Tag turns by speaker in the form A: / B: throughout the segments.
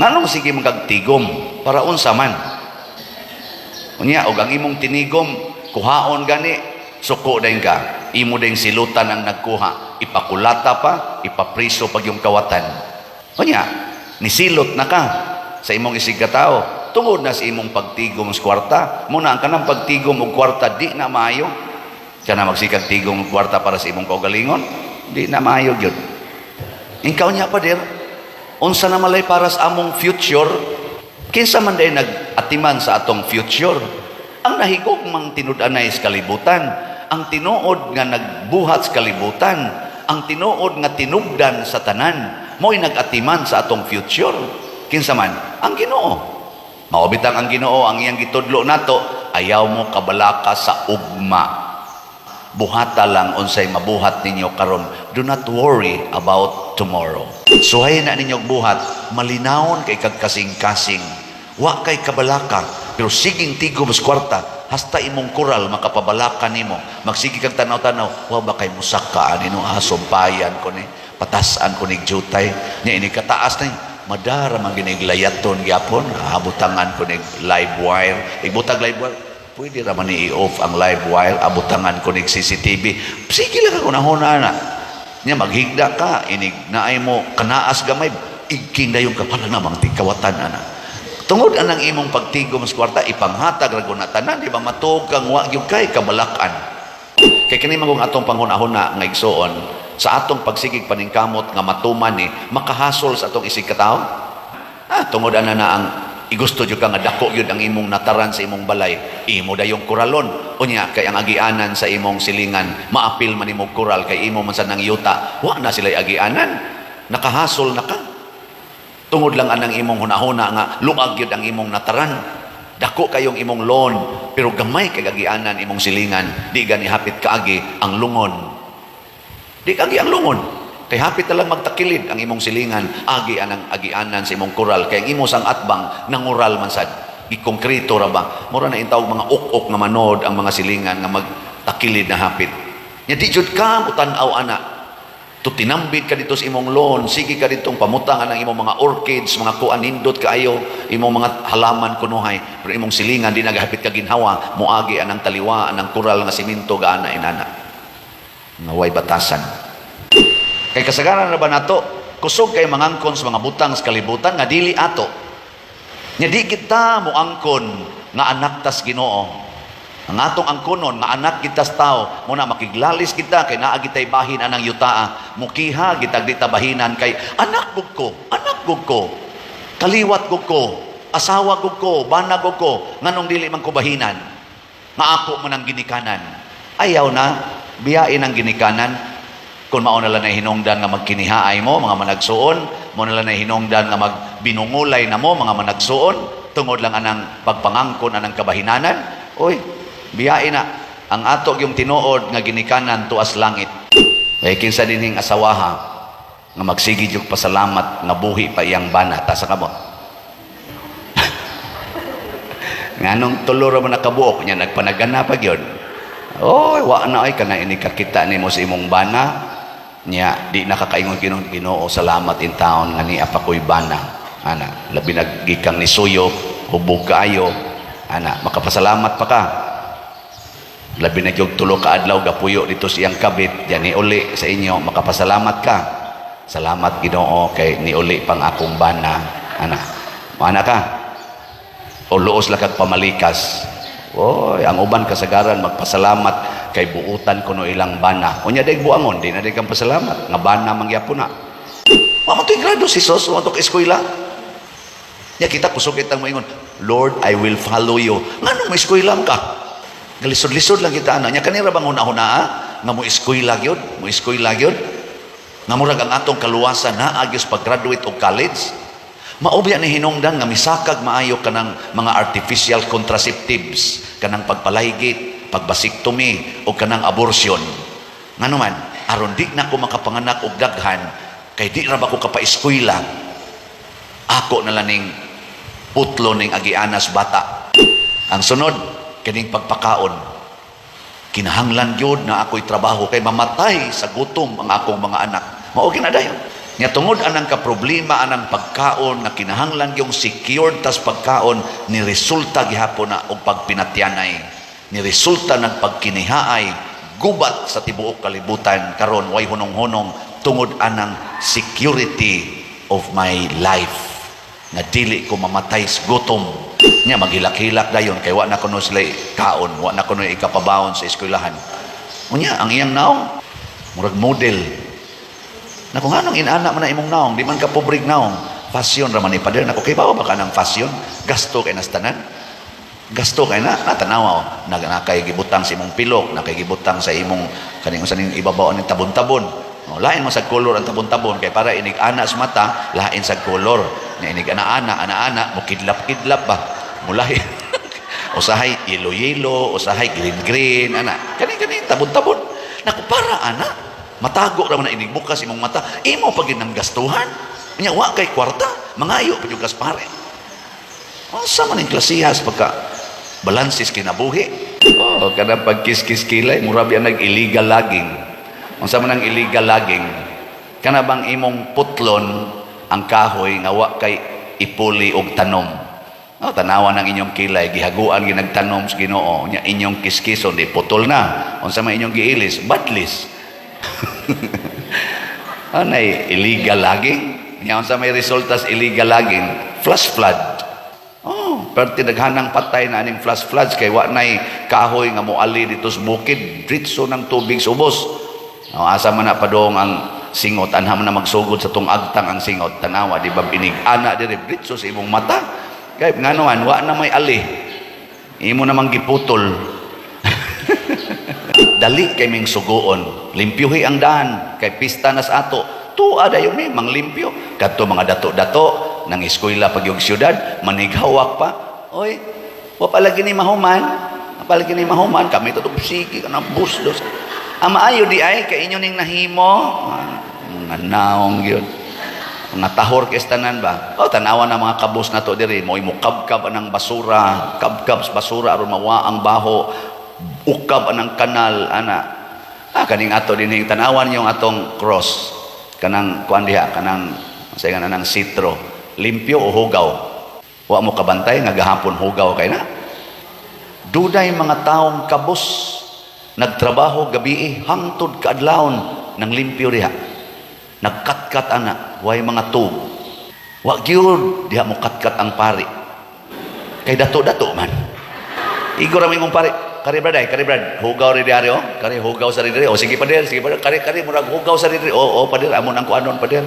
A: Nganong sige magagtigom para unsa man. Unya og ang imong tinigom kuhaon gani suko dayon ka. Imo dayon silutan ang nagkuha, ipakulata pa, ipapriso pag yung kawatan. Unya nisilot na ka sa imong isig katao tungod na sa imong pagtigom sa kwarta. Muna ang kanang pagtigom og kwarta di na maayo. Kana magsikag tigom og kwarta para sa imong kaugalingon, di na maayo gyud. Ikaw niya pa der, unsa na malay para sa among future, kinsa man day nag-atiman sa atong future. Ang nahigog mang tinud-anay sa kalibutan, ang tinuod nga nagbuhat sa kalibutan, ang tinuod nga tinubdan sa tanan, mo'y nag-atiman sa atong future. Kinsa man? Ang Ginoo. Maobitang ang Ginoo, ang iyang gitudlo nato, ayaw mo kabalaka sa ugma. Buhata lang unsay mabuhat ninyo karon. Do not worry about tomorrow. Suhay na ninyong buhat, malinawon kay kagkasing-kasing. Wa kay kabalaka, pero siging tigom sa kwarta, hasta imong kural makapabalaka nimo. Magsigi kag tanaw-tanaw, wa ba kay musaka anino asumpayan ko ni, patasan ko ni jutay. Nya ini kataas na madara man giniglayaton gyapon, abutangan ko ni live wire. Igbutag live wire, pwede raman ni i-off ang live wire, abutangan ko ni CCTV. Sige lang ako nahuna na. Nya maghigda ka, inig naay mo kanaas gamay, igking dayon ka pala namang tigkawatan ana. Tungod anang imong pagtigom sa kwarta, ipanghatag ra na tanan, di ba matuog kang wa gyud kay kabalakan. Kay kini magong atong panghuna-huna nga igsuon, sa atong pagsigig paningkamot nga matuman ni makahasol sa atong isig katawo. Tungod ana na ang igusto jud ka nga dako gyud ang imong nataran sa imong balay, imo dayong kuralon. Unya kay ang agianan sa imong silingan, maapil man imong kural kay imo man sa nang yuta, wa na sila'y agianan. Nakahasol na ka. Tungod lang anang imong hunahuna nga luag gyud ang imong nataran. Dako kayong imong loan, pero gamay kay agianan imong silingan, di gani hapit kaagi ang lungon. Di kaagi ang lungon. Kay hapit na lang magtakilid ang imong silingan, agi anang agianan sa imong kural. Kay ang imo sang atbang nangural man sad, gikongkrito ra ba. Mura na intawag mga ok-ok nga manod ang mga silingan nga magtakilid na hapit. Nya di jud ka mutan-aw ana. To tinambit ka dito sa imong loan, sige ka ditong pamutangan ang imong mga orchids, mga kuanindot kaayo, imong mga halaman kunuhay, pero imong silingan di nagahapit ka ginhawa, muagi anang taliwa, anang kural nga siminto gaana inana. Nga way batasan. Kay kasagaran na ba nato, kusog kay mangangkon sa mga butang sa kalibutan nga dili ato. Nya di kita moangkon nga anak tas Ginoo. Ang atong angkonon nga anak kita sa tao, muna makiglalis kita kay naa gitay bahin anang yutaa, mukiha gitag dita bahinan kay anak gud ko, kaliwat gud ko, asawa gud ko, banag gud ko, nganong dili man ko bahinan. Nga ako man ang ginikanan. Ayaw na biyain ang ginikanan. Kung mao na lang na hinungdan nga magkinihaay mo, mga managsuon, mo na lang na hinungdan nga magbinungulay na mo, mga managsuon, tungod lang anang pagpangangkon anang kabahinanan, oy, biyain na. Ang ato yung tinuod nga ginikanan tuas langit. Kaya kinsa dining asawaha nga magsigid yung pasalamat nga buhi pa iyang bana. Tasa ka mo. Nganong tulo ra man nakabuok niya, nagpanagana pa yun. Oy, wa na ay kana ini kakita nimo sa imong bana. Nya di nakakaingon Ginoo, salamat in taon nga ni apakoy bana. Ana, labi nagikang ni suyo, hubog kaayo. Ana, makapasalamat pa ka. Labi na yung tulo ka adlaw gapuyo dito siyang kabit, diyan ni uli sa inyo, makapasalamat ka. Salamat Ginoo kay ni uli pang akong bana. Ana, mana ka? O luos lang kag pamalikas. Oy, ang uban kasagaran magpasalamat kay buutan kuno ilang bana. Unya day buangon, di na day kang pasalamat. Nga bana mangyapon na. Wa to grado si Sos, wa to eskwela. Nya kita kusog kitang moingon, Lord, I will follow you. Ngano mo eskwela ka? Galisod-lisod lang kita ana. Nya kanira bang una-una nga mo eskwela gyud, mo eskwela gyud. Nga murag ang atong kaluwasan na agyos pag-graduate og college. Maobya ni hinungdan nga misakag maayo kanang mga artificial contraceptives, kanang pagpalaygit, pagbasiktomi o kanang abortion. Ngano man, aron di na ko makapanganak og daghan kay di ra ba ko kapa-eskwela. Ako na lang ning putlo ning agianas bata. Ang sunod kining pagpakaon. Kinahanglan gyud na ako'y trabaho kay mamatay sa gutom ang akong mga anak. Mao ginadayon. Nya tungod anang kaproblema anang pagkaon nga kinahanglan yung secured tas pagkaon ni resulta gihapon na og pagpinatyanay, ni resulta ng pagkinihaay gubat sa tibuok kalibutan karon way hunong-hunong tungod anang security of my life nga dili ko mamatay sa gutom. Nya maghilak-hilak dayon kay wa na kuno sila kaon, wa na kuno ikapabawon sa eskwelahan. Unya ang iyang naong murag model na kung anong inana man na imong naong, di man ka pobrig naong, fashion raman ni pader na kay bawa ba ka ng fashion, gasto kay nastanan, gasto kay na natanaw, nakay gibutang sa imong pilok, nakay gibutang sa imong kaning usa ning ibabaw ning tabon-tabon. Lain mo sa color ang tabon-tabon kay para inig ana sa mata, lain sa color. Na inig ana-ana, mo kidlap-kidlap ba, mulahi. Usahay yellow-yellow, usahay green-green, ana. Kani tabon-tabon. Naku para ana matago ra man inig bukas imong mata, imo pag ginang gastuhan nya wa kay kwarta mangayo pa yung kaspare. Asa man ang klasihas pagka balansis kinabuhi. Kada pagkis-kis kilay mura biya nag-illegal logging. Unsa man ang illegal logging? Kana bang imong putlon ang kahoy nga wa kay ipuli og tanom. Tanawan ang inyong kilay gihaguan ginagtanom sa Ginoo nya inyong kiskison di putol na. Unsa man inyong giilis? Badlis. Anay illegal logging. Nya unsa may resultas illegal logging? Flash flood. Pero tinaghanang patay na aning flash floods kay wa nay kahoy nga moali dito sa bukid, dritso ng tubig subos. Asa man na padong ang singot, anha man na magsugod sa tong agtang ang singot, tanawa di ba binig ana diri dritso sa imong mata. Kay nganoan wa na may ali. Imo namang giputol. Dali kay ming suguon, limpyuhi ang daan kay pista na sa ato. Tuwa dayon mi manglimpyo kadto mga dato-dato nang eskwela pag yung syudad manighawak pa. Oy, wa palagi ni mahuman. Palagi ni mahuman kami tudog sige kana buslos. Ang maayo di ay kay inyo ning nahimo. Nga naong gyud. Nga tahor kay tanan ba? Tanawan na mga kabus na to diri mo kabkab anang basura, kabkab sa basura aron mawa ang baho. Ukab anang kanal ana. Kaning ato dinhing tanawan yung atong cross. Kanang kuan diha kanang say nga nang sitro. Limpyo o hugaw. Wa mo kabantay nga gahapon hugaw kay na. Duday mga taong kabus nagtrabaho gabi hangtod kaadlawon nang limpyo diha. Nagkatkat ana, way mga tub. Wa gyud diha mo katkat ang pari. Kay dato-dato man. Igor ang imong pari. Kari brad, hugaw rin diaryo, kari hugaw sa rin. O sige pader, kari murag hugaw sa rin. O pader, amon ang kuanon pader.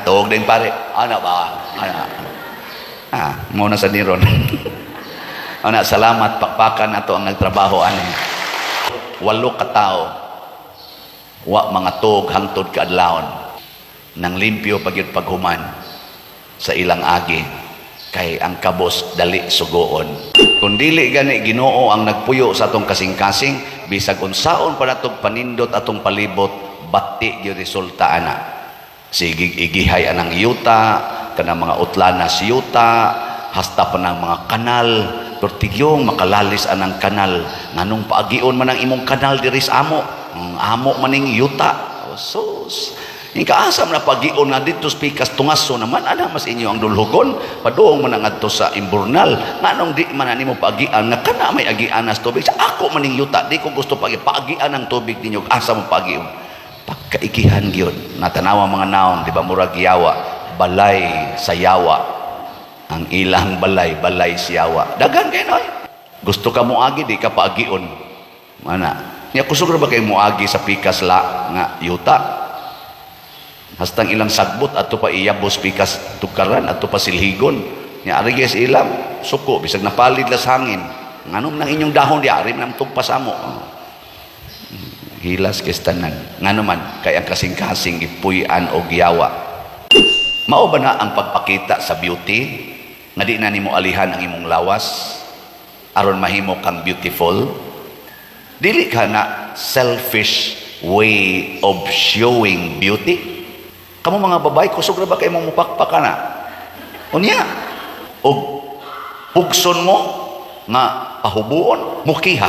A: Tuog din pare, ana ba? Muna sa niron. Ana, salamat, pakpakan na to ang nagtrabaho. 8 ka tao, wa mga tuog hangtod kaadlawon, nang limpyo pagyud paghuman sa ilang agi. Kay ang kabos dali sugoon. Kung dili gani Ginoo ang nagpuyo sa atong kasing-kasing, bisag unsaon pa natong panindot atong palibot, bati gyud resulta ana. Sige igihay anang yuta, kanang mga utlanas yuta, hasta pa ng mga kanal, pertigyong makalalis anang kanal. Nganong paagion man ang imong kanal diri sa amo, amo maning yuta. Sus. Yung kaasam na pagion nga dito spikas tungaso naman, ana mas inyo ang dulhugon, padoong man ang adto sa imburnal, nga nung di man nimo pagian, nga kana may agian nas tubig, sa ako maning yuta, di ko gusto pagian ang tubig ninyo, asa mo pagion. Pagkaikihan gyud natanawa mga naon, di ba murag yawa, balay sa yawa, ang ilang balay sa yawa. Dagan kay noy. Gusto ka moagi, di ka paagion. Mana? Nya kusog ra ba kay moagi sa pikas la nga yuta? Hastang ilang sagbot ato pa iyabos pikas tukaran ato pa silhigon nya ari gyud ilam suko bisag napalid las hangin nganom nang inyong dahon di ari nang tugpas amo hilas kestanan ngano man kay ang kasing-kasing ipuy-an og yawa. Mao ba na ang pagpakita sa beauty nga di na nimo alihan ang imong lawas aron mahimo kang beautiful? Dili ka na selfish way of showing beauty. Kamu mga babae, kusog ra ba kayo mong mupakpaka na? Unya, o pugson mo nga pahubuon, mukiha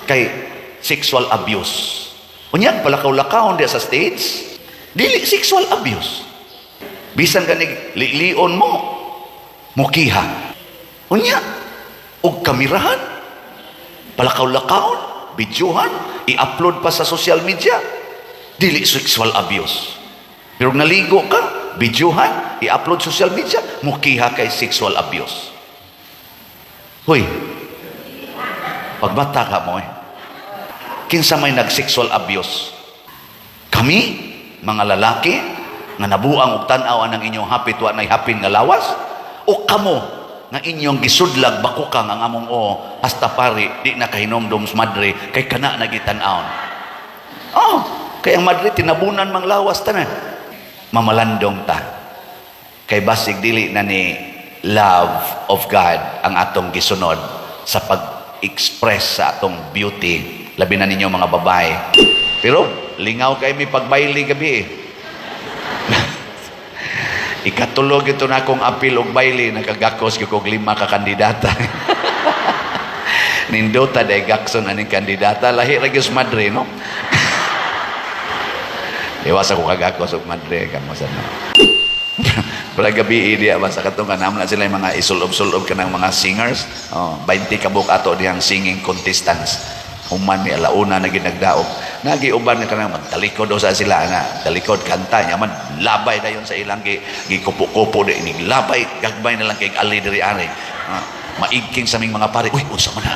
A: kay sexual abuse. Unya, palakaw-lakaw diya sa stage, dili sexual abuse. Bisan gani lion mo, mukiha. Unya, og kamerahan, palakaw-lakaon, videohan, i-upload pa sa social media, dili sexual abuse. Pero naligo ka, videohan, i-upload social media, mukiha kay sexual abuse. Hoy, pagbata ka mo kinsa may nag-sexual abuse? Kami, mga lalaki, nga nabuang og tan-aw ang inyong hapit wa nay hapin nga lawas, o kamo nga inyong gisudlag bakukang ang among hasta pari di na kahinomdom sa madre kay kana nagitan-aon. Kay ang madre tinabunan mang lawas tanan. Mamalandong ta. Kay basig dili na ni love of God ang atong gisunod sa pag-express sa atong beauty, labi na ninyo mga babae. Pero lingaw kay mi pagbayli gabi ikatulog ito na akong apil og bayli, nakagakos kog 5 ka kandidata. Nindota day gakson aning kandidata, lahi ra gyud madre, no? Iwas ako kagakos og madre kamo sa no. Pala gabi dia basta katong kanam na sila yung mga isulob-sulob kanang mga singers. 20 kabuk ato diyang singing contestants. Human ni alauna na ginagdaog. Nagiuban nga kanang magtalikod daw sa sila nga. Talikod kanta niya man labay dayon sa ilang gikupo-kupo di ini labay gagbay na lang kay ali diri ari. Maigking sa ming mga pare. Uy, unsa man na?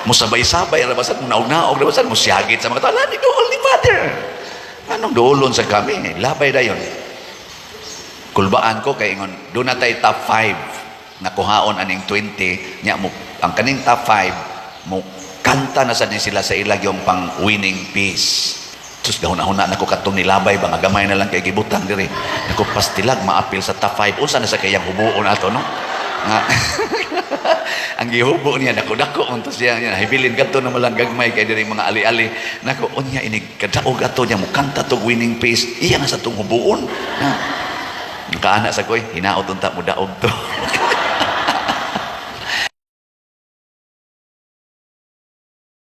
A: Musabay-sabay ra basan naog-naog ra basan musyagit sa mga tao. Ni dool ni father. Anong doolon sa kami? Labay dayon. Kulbaan ko kay ingon do na tay top 5 na kuhaon aning 20 nya mo ang kaning top 5 mo kanta na sa din sila sa ilag yung pang winning piece. Sus gahuna-huna nako katong nilabay ba nga gamay na lang kay gibutang diri. Nako pastilag maapil sa top 5 unsa na sa kayang hubuon ato no. Nga ang gihubo niya dako-dako unto siya niya hibilin kadto na malang gagmay kay diri mga ali-ali. Nako unya ini kadaog ato niya mo kanta tog winning piece. Iya nga sa tong hubuon. Nakaana sa koy hinaot unta mo daog to.